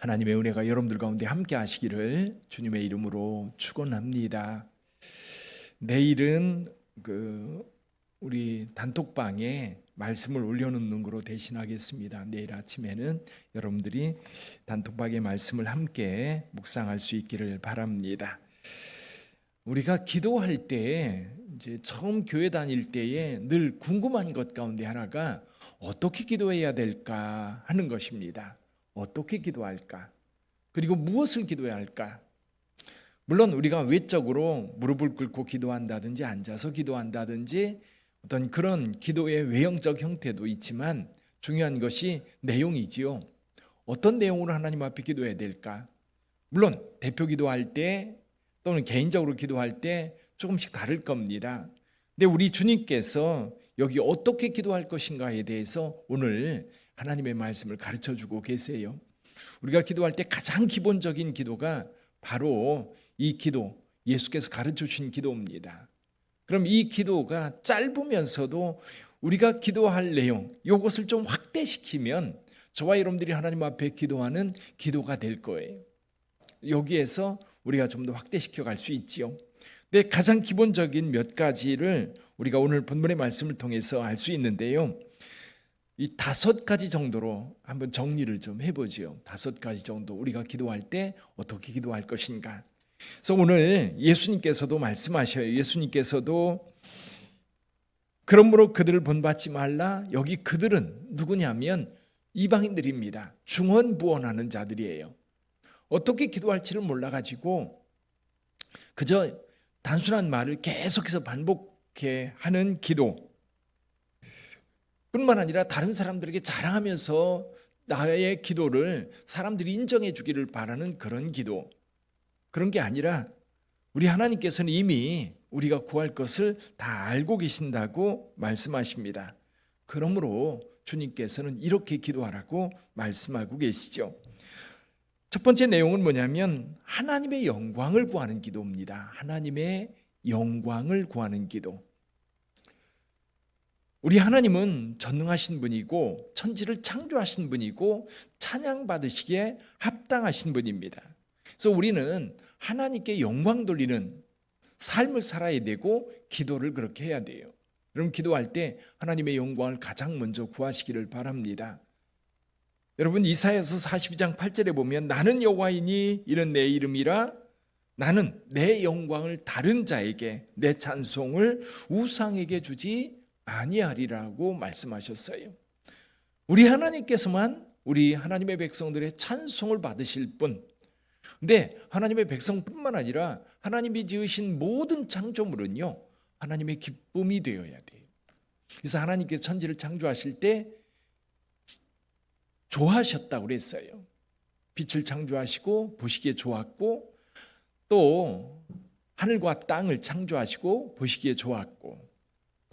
하나님의 은혜가 여러분들 가운데 함께 하시기를 주님의 이름으로 축원합니다. 내일은 우리 단톡방에 말씀을 올려놓는 거로 대신하겠습니다. 내일 아침에는 여러분들이 단톡방의 말씀을 함께 묵상할 수 있기를 바랍니다. 우리가 기도할 때 이제 처음 교회 다닐 때에 늘 궁금한 것 가운데 하나가 어떻게 기도해야 될까 하는 것입니다. 어떻게 기도할까? 그리고 무엇을 기도해야 할까? 물론 우리가 외적으로 무릎을 꿇고 기도한다든지 앉아서 기도한다든지 어떤 그런 기도의 외형적 형태도 있지만 중요한 것이 내용이지요. 어떤 내용으로 하나님 앞에 기도해야 될까? 물론 대표 기도할 때 또는 개인적으로 기도할 때 조금씩 다를 겁니다. 근데 우리 주님께서 여기 어떻게 기도할 것인가에 대해서 오늘 하나님의 말씀을 가르쳐주고 계세요. 우리가 기도할 때 가장 기본적인 기도가 바로 이 기도, 예수께서 가르쳐주신 기도입니다. 그럼 이 기도가 짧으면서도 우리가 기도할 내용, 이것을 좀 확대시키면 저와 여러분들이 하나님 앞에 기도하는 기도가 될 거예요. 여기에서 우리가 좀 더 확대시켜 갈 수 있지요. 근데 가장 기본적인 몇 가지를 우리가 오늘 본문의 말씀을 통해서 알 수 있는데요. 이 5가지 정도로 한번 정리를 좀 해보죠. 5가지 정도 우리가 기도할 때 어떻게 기도할 것인가. 그래서 오늘 예수님께서도 말씀하셔요. 예수님께서도 그러므로 그들을 본받지 말라. 여기 그들은 누구냐면 이방인들입니다. 중언부언하는 자들이에요. 어떻게 기도할지를 몰라가지고 그저 단순한 말을 계속해서 반복해 하는 기도 뿐만 아니라 다른 사람들에게 자랑하면서 나의 기도를 사람들이 인정해 주기를 바라는 그런 기도, 그런 게 아니라 우리 하나님께서는 이미 우리가 구할 것을 다 알고 계신다고 말씀하십니다. 그러므로 주님께서는 이렇게 기도하라고 말씀하고 계시죠. 첫 번째 내용은 뭐냐면 하나님의 영광을 구하는 기도입니다. 하나님의 영광을 구하는 기도. 우리 하나님은 전능하신 분이고 천지를 창조하신 분이고 찬양받으시기에 합당하신 분입니다. 그래서 우리는 하나님께 영광 돌리는 삶을 살아야 되고 기도를 그렇게 해야 돼요. 여러분 기도할 때 하나님의 영광을 가장 먼저 구하시기를 바랍니다. 여러분 이사야서 42장 8절에 보면 나는 여호와이니 이는 내 이름이라 나는 내 영광을 다른 자에게 내 찬송을 우상에게 주지 아니하리라고 말씀하셨어요. 우리 하나님께서만 우리 하나님의 백성들의 찬송을 받으실 분. 근데 하나님의 백성뿐만 아니라 하나님이 지으신 모든 창조물은요 하나님의 기쁨이 되어야 돼요. 그래서 하나님께서 천지를 창조하실 때 좋아하셨다고 그랬어요. 빛을 창조하시고 보시기에 좋았고 또 하늘과 땅을 창조하시고 보시기에 좋았고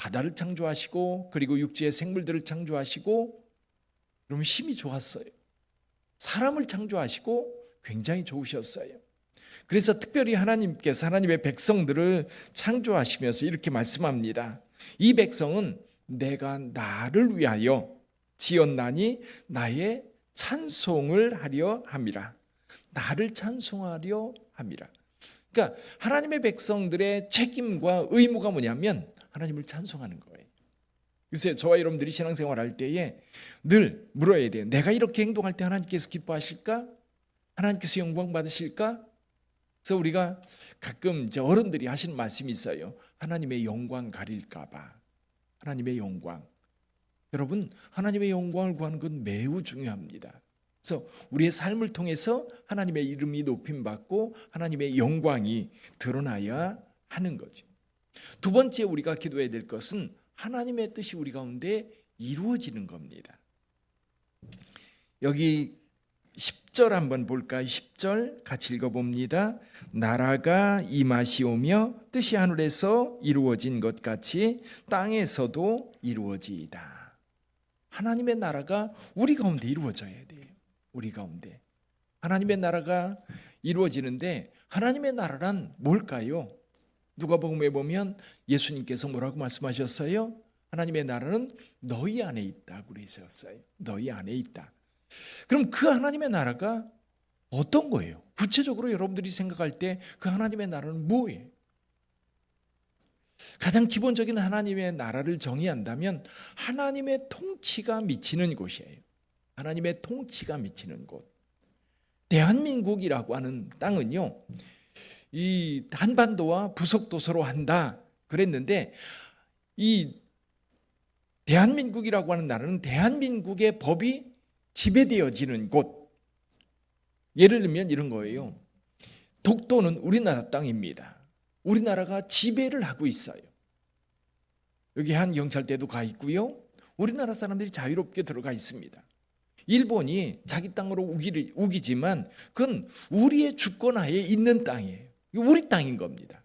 바다를 창조하시고 그리고 육지의 생물들을 창조하시고 그러면 힘이 좋았어요. 사람을 창조하시고 굉장히 좋으셨어요. 그래서 특별히 하나님께서 하나님의 백성들을 창조하시면서 이렇게 말씀합니다. 이 백성은 내가 나를 위하여 지었나니 나의 찬송을 하려 함이라. 나를 찬송하려 함이라. 그러니까 하나님의 백성들의 책임과 의무가 뭐냐면 하나님을 찬송하는 거예요. 그래서 저와 여러분들이 신앙생활 할 때에 늘 물어야 돼요. 내가 이렇게 행동할 때 하나님께서 기뻐하실까? 하나님께서 영광 받으실까? 그래서 우리가 가끔 이제 어른들이 하시는 말씀이 있어요. 하나님의 영광 가릴까 봐. 하나님의 영광. 여러분 하나님의 영광을 구하는 건 매우 중요합니다. 그래서 우리의 삶을 통해서 하나님의 이름이 높임받고 하나님의 영광이 드러나야 하는 거죠. 두 번째 우리가 기도해야 될 것은 하나님의 뜻이 우리 가운데 이루어지는 겁니다. 여기 10절 한번 볼까요? 10절 같이 읽어봅니다. 나라가 임하시오며 뜻이 하늘에서 이루어진 것 같이 땅에서도 이루어지이다. 하나님의 나라가 우리 가운데 이루어져야 돼요. 우리 가운데 하나님의 나라가 이루어지는데 하나님의 나라란 뭘까요? 누가복음에 보면 예수님께서 뭐라고 말씀하셨어요? 하나님의 나라는 너희 안에 있다고 그러셨어요. 너희 안에 있다. 그럼 그 하나님의 나라가 어떤 거예요? 구체적으로 여러분들이 생각할 때 그 하나님의 나라는 뭐예요? 가장 기본적인 하나님의 나라를 정의한다면 하나님의 통치가 미치는 곳이에요. 하나님의 통치가 미치는 곳. 대한민국이라고 하는 땅은요, 이 한반도와 부속도서로 한다 그랬는데, 이 대한민국이라고 하는 나라는 대한민국의 법이 지배되어지는 곳. 예를 들면 이런 거예요. 독도는 우리나라 땅입니다. 우리나라가 지배를 하고 있어요. 여기 한 경찰대도 가 있고요. 우리나라 사람들이 자유롭게 들어가 있습니다. 일본이 자기 땅으로 우기지만 그건 우리의 주권하에 있는 땅이에요. 우리 땅인 겁니다.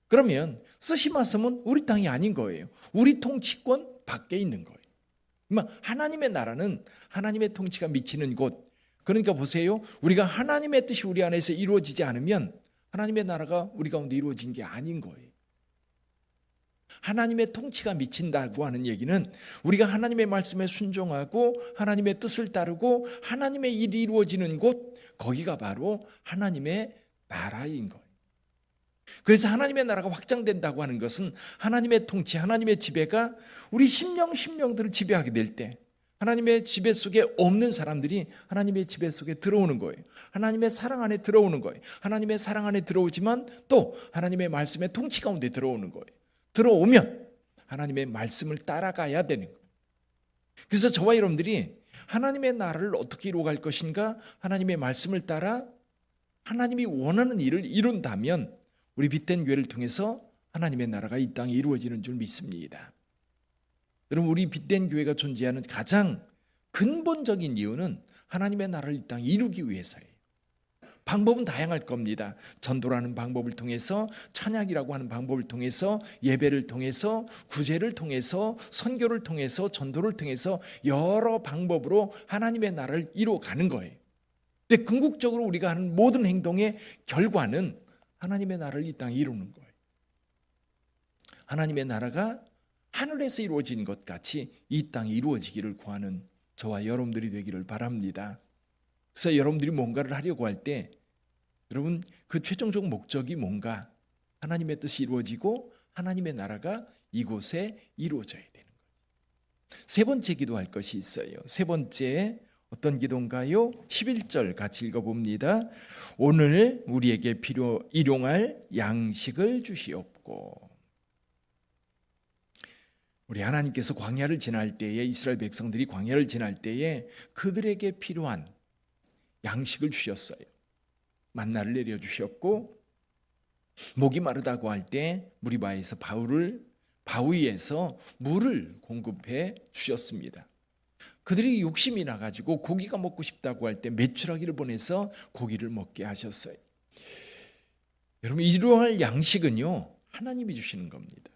그러면 쓰시마섬은 우리 땅이 아닌 거예요. 우리 통치권 밖에 있는 거예요. 하나님의 나라는 하나님의 통치가 미치는 곳. 그러니까 보세요. 우리가 하나님의 뜻이 우리 안에서 이루어지지 않으면 하나님의 나라가 우리 가운데 이루어진 게 아닌 거예요. 하나님의 통치가 미친다고 하는 얘기는 우리가 하나님의 말씀에 순종하고 하나님의 뜻을 따르고 하나님의 일이 이루어지는 곳, 거기가 바로 하나님의 나라인 거예요. 그래서 하나님의 나라가 확장된다고 하는 것은 하나님의 통치, 하나님의 지배가 우리 심령들을 지배하게 될 때 하나님의 지배 속에 없는 사람들이 하나님의 지배 속에 들어오는 거예요. 하나님의 사랑 안에 들어오는 거예요. 하나님의 사랑 안에 들어오지만 또 하나님의 말씀의 통치 가운데 들어오는 거예요. 들어오면 하나님의 말씀을 따라가야 되는 거예요. 그래서 저와 여러분들이 하나님의 나라를 어떻게 이루어갈 것인가, 하나님의 말씀을 따라 하나님이 원하는 일을 이룬다면 우리 빛된 교회를 통해서 하나님의 나라가 이 땅에 이루어지는 줄 믿습니다. 여러분, 우리 빛된 교회가 존재하는 가장 근본적인 이유는 하나님의 나라를 이 땅에 이루기 위해서예요. 방법은 다양할 겁니다. 전도라는 방법을 통해서, 찬양이라고 하는 방법을 통해서, 예배를 통해서, 구제를 통해서, 선교를 통해서, 전도를 통해서 여러 방법으로 하나님의 나라를 이루어가는 거예요. 근데 궁극적으로 우리가 하는 모든 행동의 결과는 하나님의 나라를 이 땅에 이루는 거예요. 하나님의 나라가 하늘에서 이루어진 것 같이 이 땅에 이루어지기를 구하는 저와 여러분들이 되기를 바랍니다. 그래서 여러분들이 뭔가를 하려고 할 때 여러분 그 최종적 목적이 뭔가, 하나님의 뜻이 이루어지고 하나님의 나라가 이곳에 이루어져야 되는 거예요. 세 번째 기도할 것이 있어요. 세 번째 어떤 기도인가요? 11절 같이 읽어봅니다. 오늘 우리에게 일용할 양식을 주시옵고. 우리 하나님께서 광야를 지날 때에, 이스라엘 백성들이 광야를 지날 때에 그들에게 필요한 양식을 주셨어요. 만나를 내려주셨고, 목이 마르다고 할 때 무리바에서 바위에서 물을 공급해 주셨습니다. 그들이 욕심이 나가지고 고기가 먹고 싶다고 할 때 메추라기를 보내서 고기를 먹게 하셨어요. 여러분, 일용할 양식은요, 하나님이 주시는 겁니다.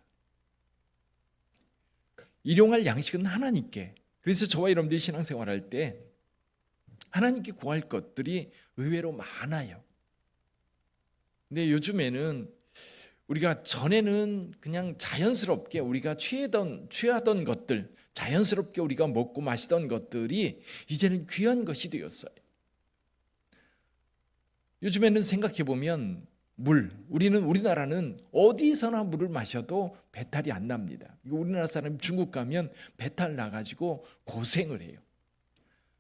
일용할 양식은 하나님께. 그래서 저와 여러분들이 신앙생활할 때 하나님께 구할 것들이 의외로 많아요. 근데 요즘에는 우리가 전에는 그냥 자연스럽게 우리가 취하던 것들, 자연스럽게 우리가 먹고 마시던 것들이 이제는 귀한 것이 되었어요. 요즘에는 생각해 보면 우리나라는 어디서나 물을 마셔도 배탈이 안 납니다. 우리나라 사람이 중국 가면 배탈 나가지고 고생을 해요.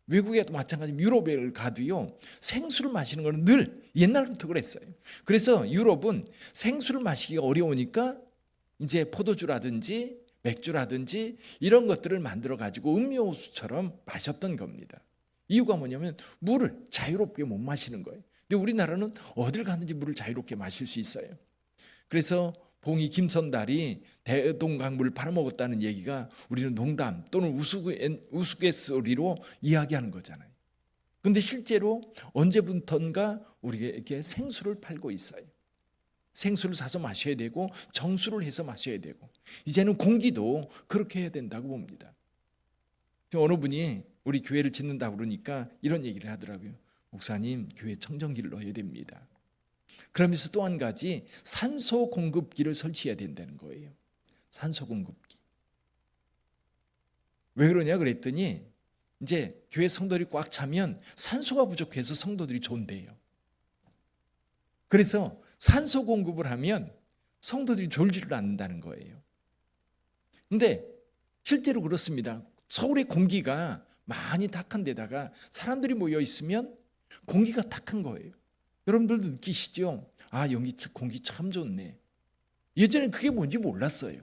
외국에도 마찬가지, 유럽에 가도요, 생수를 마시는 거는 늘 옛날부터 그랬어요. 그래서 유럽은 생수를 마시기가 어려우니까 이제 포도주라든지 맥주라든지 이런 것들을 만들어 가지고 음료수처럼 마셨던 겁니다. 이유가 뭐냐면 물을 자유롭게 못 마시는 거예요. 근데 우리나라는 어딜 가든지 물을 자유롭게 마실 수 있어요. 그래서 봉이 김선달이 대동강물을 팔아먹었다는 얘기가 우리는 농담 또는 우스갯소리로 이야기하는 거잖아요. 그런데 실제로 언제부턴가 우리에게 생수를 팔고 있어요. 생수를 사서 마셔야 되고 정수를 해서 마셔야 되고, 이제는 공기도 그렇게 해야 된다고 봅니다. 어느 분이 우리 교회를 짓는다고 그러니까 이런 얘기를 하더라고요. 목사님, 교회 청정기를 넣어야 됩니다. 그러면서 또 한 가지 산소 공급기를 설치해야 된다는 거예요. 산소 공급기. 왜 그러냐 그랬더니 이제 교회 성도들이 꽉 차면 산소가 부족해서 성도들이 존대요. 그래서 산소 공급을 하면 성도들이 졸지를 않는다는 거예요. 근데 실제로 그렇습니다. 서울의 공기가 많이 탁한 데다가 사람들이 모여 있으면 공기가 탁한 거예요. 여러분들도 느끼시죠? 아, 여기 공기 참 좋네. 예전엔 그게 뭔지 몰랐어요.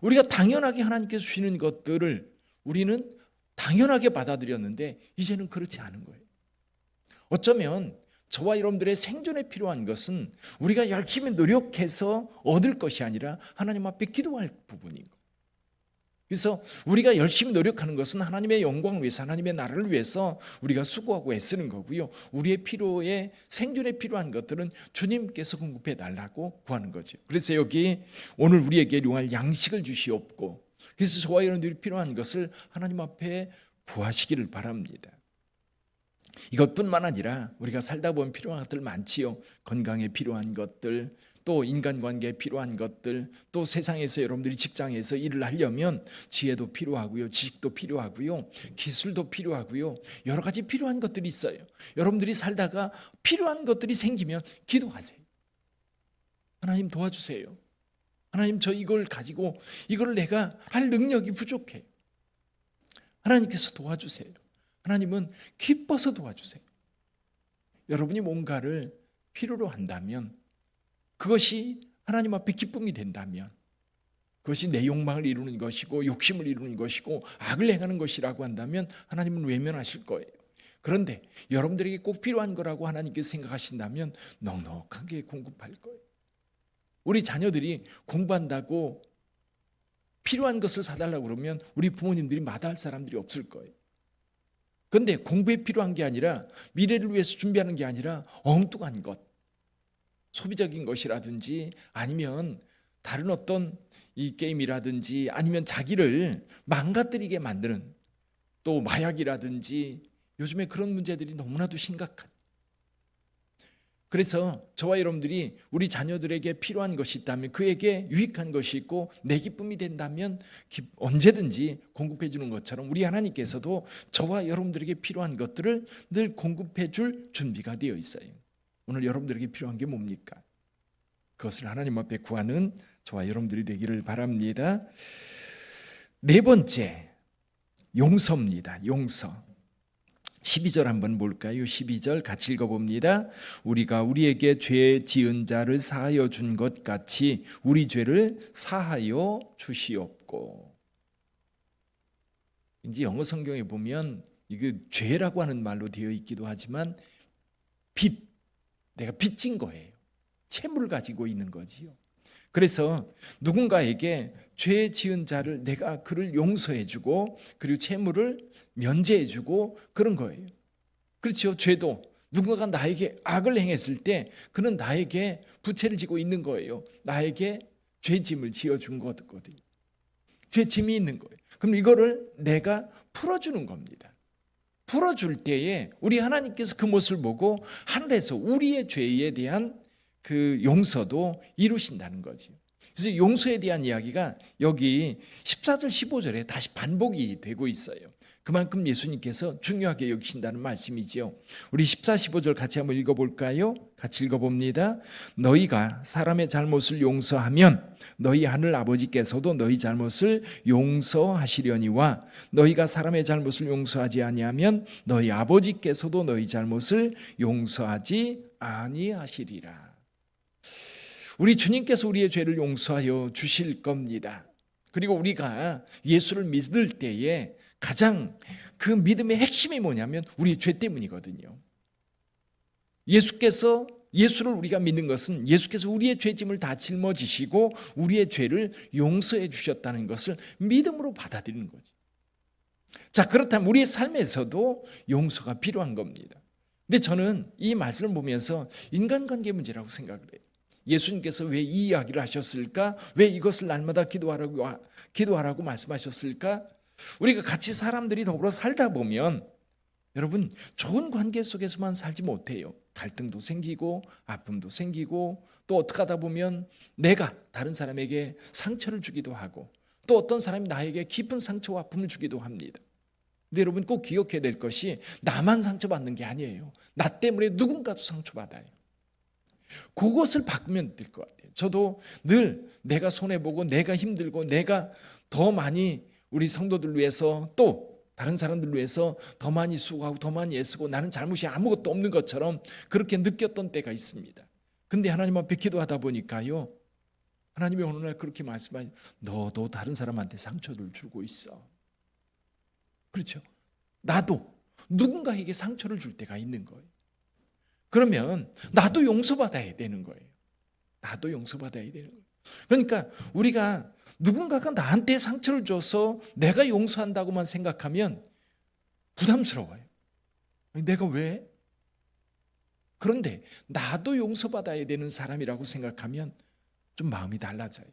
우리가 당연하게 하나님께서 주시는 것들을 우리는 당연하게 받아들였는데 이제는 그렇지 않은 거예요. 어쩌면 저와 여러분들의 생존에 필요한 것은 우리가 열심히 노력해서 얻을 것이 아니라 하나님 앞에 기도할 부분인 거예요. 그래서 우리가 열심히 노력하는 것은 하나님의 영광을 위해서, 하나님의 나라를 위해서 우리가 수고하고 애쓰는 거고요. 우리의 필요에, 생존에 필요한 것들은 주님께서 공급해 달라고 구하는 거죠. 그래서 여기 오늘 우리에게 용할 양식을 주시옵고, 그래서 저와 여러분들이 필요한 것을 하나님 앞에 구하시기를 바랍니다. 이것뿐만 아니라 우리가 살다 보면 필요한 것들 많지요. 건강에 필요한 것들, 또 인간관계에 필요한 것들, 또 세상에서 여러분들이 직장에서 일을 하려면 지혜도 필요하고요, 지식도 필요하고요, 기술도 필요하고요, 여러 가지 필요한 것들이 있어요. 여러분들이 살다가 필요한 것들이 생기면 기도하세요. 하나님 도와주세요. 하나님, 저 이걸 가지고 이걸 내가 할 능력이 부족해요. 하나님께서 도와주세요. 하나님은 기뻐서 도와주세요. 여러분이 뭔가를 필요로 한다면, 그것이 하나님 앞에 기쁨이 된다면, 그것이 내 욕망을 이루는 것이고 욕심을 이루는 것이고 악을 행하는 것이라고 한다면 하나님은 외면하실 거예요. 그런데 여러분들에게 꼭 필요한 거라고 하나님께서 생각하신다면 넉넉하게 공급할 거예요. 우리 자녀들이 공부한다고 필요한 것을 사달라고 그러면 우리 부모님들이 마다할 사람들이 없을 거예요. 그런데 공부에 필요한 게 아니라, 미래를 위해서 준비하는 게 아니라 엉뚱한 것, 소비적인 것이라든지 아니면 다른 어떤 이 게임이라든지 아니면 자기를 망가뜨리게 만드는, 또 마약이라든지 요즘에 그런 문제들이 너무나도 심각한. 그래서 저와 여러분들이 우리 자녀들에게 필요한 것이 있다면, 그에게 유익한 것이 있고 내 기쁨이 된다면 언제든지 공급해 주는 것처럼 우리 하나님께서도 저와 여러분들에게 필요한 것들을 늘 공급해 줄 준비가 되어 있어요. 오늘 여러분들에게 필요한 게 뭡니까? 그것을 하나님 앞에 구하는 저와 여러분들이 되기를 바랍니다. 네 번째, 용서입니다. 용서. 12절 한번 볼까요? 12절 같이 읽어봅니다. 우리가 우리에게 죄 지은 자를 사하여 준 것 같이 우리 죄를 사하여 주시옵고. 이제 영어 성경에 보면 이게 죄라고 하는 말로 되어 있기도 하지만 빚, 내가 빚진 거예요. 채무를 가지고 있는 거지요. 그래서 누군가에게 죄 지은 자를 내가 그를 용서해주고 그리고 채무를 면제해주고 그런 거예요. 그렇죠. 죄도 누군가가 나에게 악을 행했을 때 그는 나에게 부채를 지고 있는 거예요. 나에게 죄짐을 지어준 거거든요. 죄짐이 있는 거예요. 그럼 이거를 내가 풀어주는 겁니다. 풀어줄 때에 우리 하나님께서 그 모습을 보고 하늘에서 우리의 죄에 대한 그 용서도 이루신다는 거죠. 그래서 용서에 대한 이야기가 여기 14절 15절에 다시 반복이 되고 있어요. 그만큼 예수님께서 중요하게 여기신다는 말씀이지요. 우리 14, 15절 같이 한번 읽어볼까요? 같이 읽어봅니다. 너희가 사람의 잘못을 용서하면 너희 하늘 아버지께서도 너희 잘못을 용서하시려니와 너희가 사람의 잘못을 용서하지 아니하면 너희 아버지께서도 너희 잘못을 용서하지 아니하시리라. 우리 주님께서 우리의 죄를 용서하여 주실 겁니다. 그리고 우리가 예수를 믿을 때에 가장 그 믿음의 핵심이 뭐냐면 우리의 죄 때문이거든요. 예수를 우리가 믿는 것은 예수께서 우리의 죄짐을 다 짊어지시고 우리의 죄를 용서해 주셨다는 것을 믿음으로 받아들이는 거죠. 자, 그렇다면 우리의 삶에서도 용서가 필요한 겁니다. 근데 저는 이 말씀을 보면서 인간관계 문제라고 생각을 해요. 예수님께서 왜 이 이야기를 하셨을까? 왜 이것을 날마다 기도하라고 말씀하셨을까? 우리가 같이 사람들이 더불어 살다 보면 여러분 좋은 관계 속에서만 살지 못해요. 갈등도 생기고 아픔도 생기고 또 어떻게 하다 보면 내가 다른 사람에게 상처를 주기도 하고 또 어떤 사람이 나에게 깊은 상처와 아픔을 주기도 합니다. 근데 여러분 꼭 기억해야 될 것이 나만 상처받는 게 아니에요. 나 때문에 누군가도 상처받아요. 그것을 바꾸면 될 것 같아요. 저도 늘 내가 손해보고 내가 힘들고 내가 더 많이 우리 성도들 위해서 또 다른 사람들 위해서 더 많이 수고하고 더 많이 애쓰고 나는 잘못이 아무것도 없는 것처럼 그렇게 느꼈던 때가 있습니다. 근데 하나님 앞에 기도하다 보니까요, 하나님이 어느 날 그렇게 말씀하시죠. 너도 다른 사람한테 상처를 주고 있어. 그렇죠? 나도 누군가에게 상처를 줄 때가 있는 거예요. 그러면 나도 용서받아야 되는 거예요. 나도 용서받아야 되는 거예요. 그러니까 우리가 누군가가 나한테 상처를 줘서 내가 용서한다고만 생각하면 부담스러워요. 내가 왜? 그런데 나도 용서받아야 되는 사람이라고 생각하면 좀 마음이 달라져요.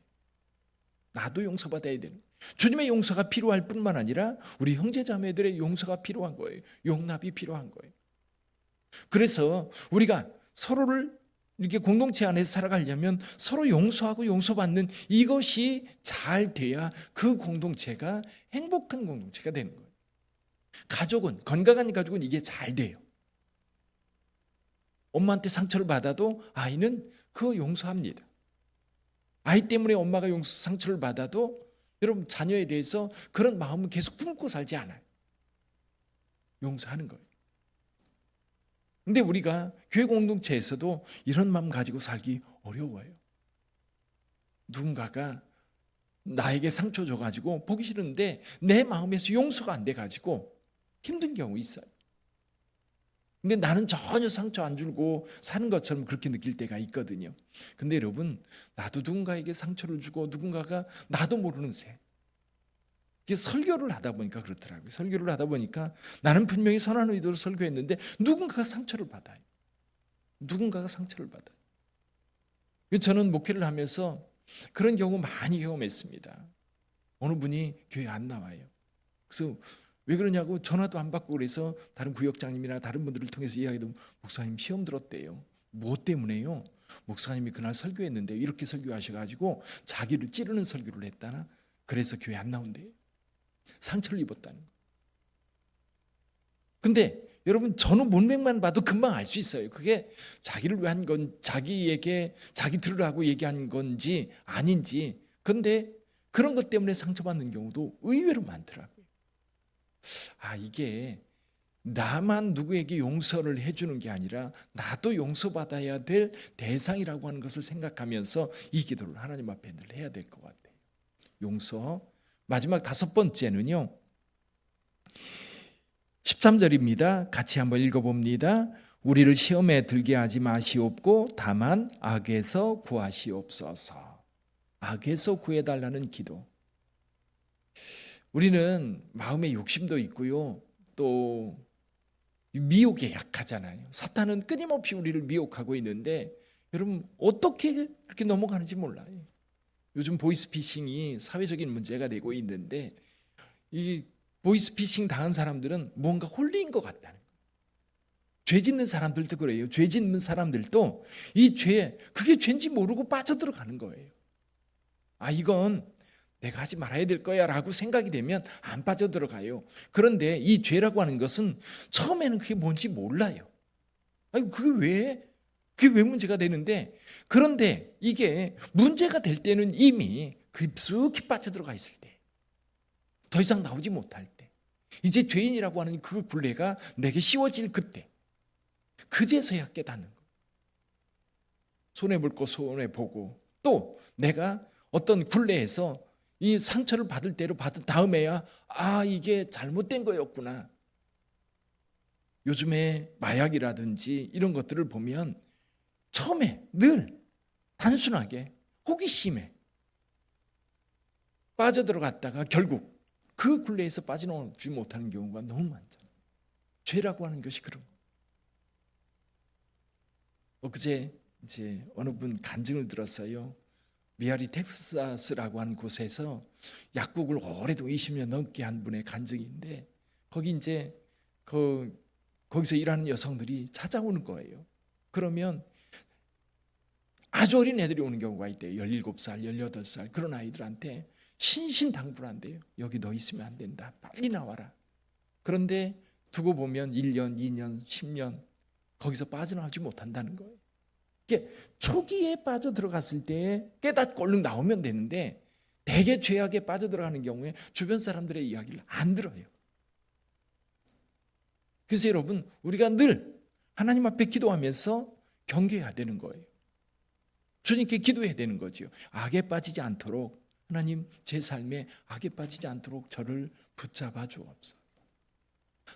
나도 용서받아야 되는, 주님의 용서가 필요할 뿐만 아니라 우리 형제자매들의 용서가 필요한 거예요. 용납이 필요한 거예요. 그래서 우리가 서로를 이렇게 공동체 안에서 살아가려면 서로 용서하고 용서받는 이것이 잘 돼야 그 공동체가 행복한 공동체가 되는 거예요. 가족은, 건강한 가족은 이게 잘 돼요. 엄마한테 상처를 받아도 아이는 그거 용서합니다. 아이 때문에 엄마가 상처를 받아도 여러분 자녀에 대해서 그런 마음은 계속 품고 살지 않아요. 용서하는 거예요. 근데 우리가 교회 공동체에서도 이런 마음 가지고 살기 어려워요. 누군가가 나에게 상처 줘가지고 보기 싫은데 내 마음에서 용서가 안 돼가지고 힘든 경우 있어요. 근데 나는 전혀 상처 안 주고 사는 것처럼 그렇게 느낄 때가 있거든요. 근데 여러분, 나도 누군가에게 상처를 주고 누군가가 나도 모르는 새, 이게 설교를 하다 보니까 그렇더라고요. 설교를 하다 보니까 나는 분명히 선한 의도로 설교했는데 누군가가 상처를 받아요. 누군가가 상처를 받아요. 저는 목회를 하면서 그런 경우 많이 경험했습니다. 어느 분이 교회 안 나와요. 그래서 왜 그러냐고 전화도 안 받고 그래서 다른 구역장님이나 다른 분들을 통해서 이야기도, 목사님 시험 들었대요. 뭐 때문에요? 목사님이 그날 설교했는데 이렇게 설교하셔가지고 자기를 찌르는 설교를 했다나, 그래서 교회 안 나온대요. 상처를 입었다는 거. 근데 여러분, 전후 문맥만 봐도 금방 알 수 있어요. 그게 자기를 위한 건, 자기에게 자기 들으라고 얘기한 건지 아닌지. 근데 그런 것 때문에 상처받는 경우도 의외로 많더라고요. 이게 나만 누구에게 용서를 해주는 게 아니라 나도 용서받아야 될 대상이라고 하는 것을 생각하면서 이 기도를 하나님 앞에 늘 해야 될 것 같아요. 용서. 마지막 5번째는요, 13절입니다. 같이 한번 읽어봅니다. 우리를 시험에 들게 하지 마시옵고 다만 악에서 구하시옵소서. 악에서 구해달라는 기도. 우리는 마음에 욕심도 있고요, 또 미혹에 약하잖아요. 사탄은 끊임없이 우리를 미혹하고 있는데 여러분, 어떻게 이렇게 넘어가는지 몰라요. 요즘 보이스피싱이 사회적인 문제가 되고 있는데, 이 보이스피싱 당한 사람들은 뭔가 홀린 것 같다는 거예요. 죄 짓는 사람들도 그래요. 죄 짓는 사람들도 이 죄, 그게 죄인지 모르고 빠져들어가는 거예요. 이건 내가 하지 말아야 될 거야 라고 생각이 되면 안 빠져들어가요. 그런데 이 죄라고 하는 것은 처음에는 그게 뭔지 몰라요. 그게 왜 문제가 되는데, 그런데 이게 문제가 될 때는 이미 깊숙이 빠져들어가 있을 때, 더 이상 나오지 못할 때, 이제 죄인이라고 하는 그 굴레가 내게 씌워질 그때, 그제서야 깨닫는 거. 손해볼 거 손해보고, 또 내가 어떤 굴레에서 이 상처를 받을 대로 받은 다음에야 이게 잘못된 거였구나. 요즘에 마약이라든지 이런 것들을 보면 처음에 늘 단순하게 호기심에 빠져들어갔다가 결국 그 굴레에서 빠져나오지 못하는 경우가 너무 많잖아요. 죄라고 하는 것이 그런 거예요. 엊그제 이제 어느 분 간증을 들었어요. 미아리 텍사스라고 하는 곳에서 약국을 오래동 20년 넘게 한 분의 간증인데, 거기 이제 거기서 일하는 여성들이 찾아오는 거예요. 그러면 아주 어린 애들이 오는 경우가 있대요. 17살, 18살 그런 아이들한테 신신당부한대요. 여기 너 있으면 안 된다. 빨리 나와라. 그런데 두고 보면 1년, 2년, 10년 거기서 빠져나오지 못한다는 거예요. 이게 초기에 빠져들어갔을 때 깨닫고 얼른 나오면 되는데 대개 죄악에 빠져들어가는 경우에 주변 사람들의 이야기를 안 들어요. 그래서 여러분, 우리가 늘 하나님 앞에 기도하면서 경계해야 되는 거예요. 주님께 기도해야 되는 거죠. 악에 빠지지 않도록, 하나님 제 삶에 악에 빠지지 않도록 저를 붙잡아 주옵소서.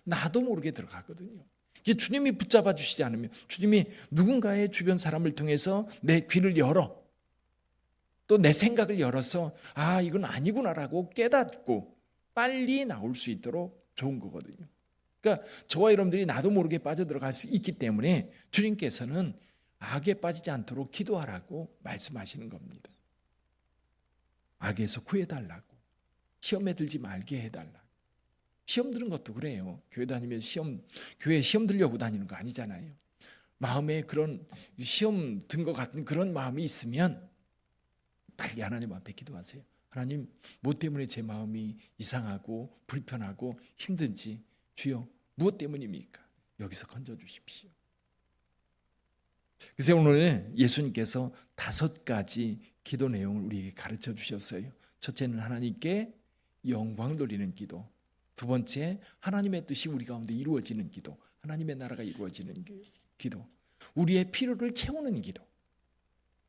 나도 모르게 들어가거든요. 이게 주님이 붙잡아 주시지 않으면, 주님이 누군가의 주변 사람을 통해서 내 귀를 열어, 또 내 생각을 열어서 아 이건 아니구나라고 깨닫고 빨리 나올 수 있도록 좋은 거거든요. 그러니까 저와 여러분들이 나도 모르게 빠져들어갈 수 있기 때문에 주님께서는 악에 빠지지 않도록 기도하라고 말씀하시는 겁니다. 악에서 구해달라고, 시험에 들지 말게 해달라고. 시험 드는 것도 그래요. 교회 다니면 교회에 시험 들려고 다니는 거 아니잖아요. 마음에 그런 시험 든 것 같은 그런 마음이 있으면 빨리 하나님 앞에 기도하세요. 하나님, 무엇 때문에 제 마음이 이상하고 불편하고 힘든지 주여 무엇 때문입니까? 여기서 건져주십시오. 그래서 오늘 예수님께서 5가지 기도 내용을 우리에게 가르쳐 주셨어요. 첫째는 하나님께 영광 돌리는 기도, 두 번째 하나님의 뜻이 우리 가운데 이루어지는 기도, 하나님의 나라가 이루어지는 기도, 우리의 필요를 채우는 기도,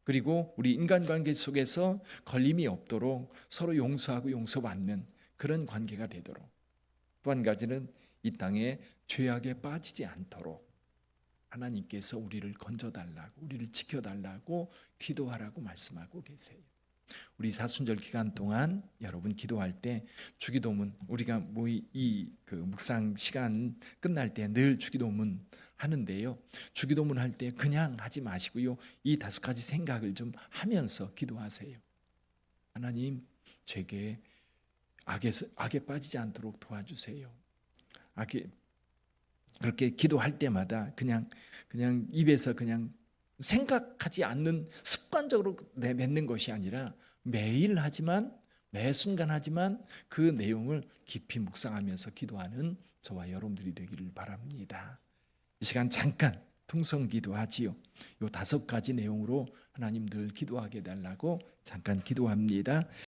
그리고 우리 인간관계 속에서 걸림이 없도록 서로 용서하고 용서받는 그런 관계가 되도록, 또 한 가지는 이 땅에 죄악에 빠지지 않도록 하나님께서 우리를 건져달라고, 우리를 지켜달라고 기도하라고 말씀하고 계세요. 우리 사순절 기간 동안 여러분 기도할 때 주기도문, 우리가 묵상 시간 끝날 때 늘 주기도문 하는데요. 주기도문 할 때 그냥 하지 마시고요. 이 5가지 생각을 좀 하면서 기도하세요. 하나님, 제게 악에 빠지지 않도록 도와주세요. 그렇게 기도할 때마다 그냥 입에서 그냥 생각하지 않는, 습관적으로 맺는 것이 아니라 매일 하지만, 매 순간 하지만 그 내용을 깊이 묵상하면서 기도하는 저와 여러분들이 되기를 바랍니다. 이 시간 잠깐 통성 기도하지요. 요 5가지 내용으로 하나님 늘 기도하게 달라고 잠깐 기도합니다.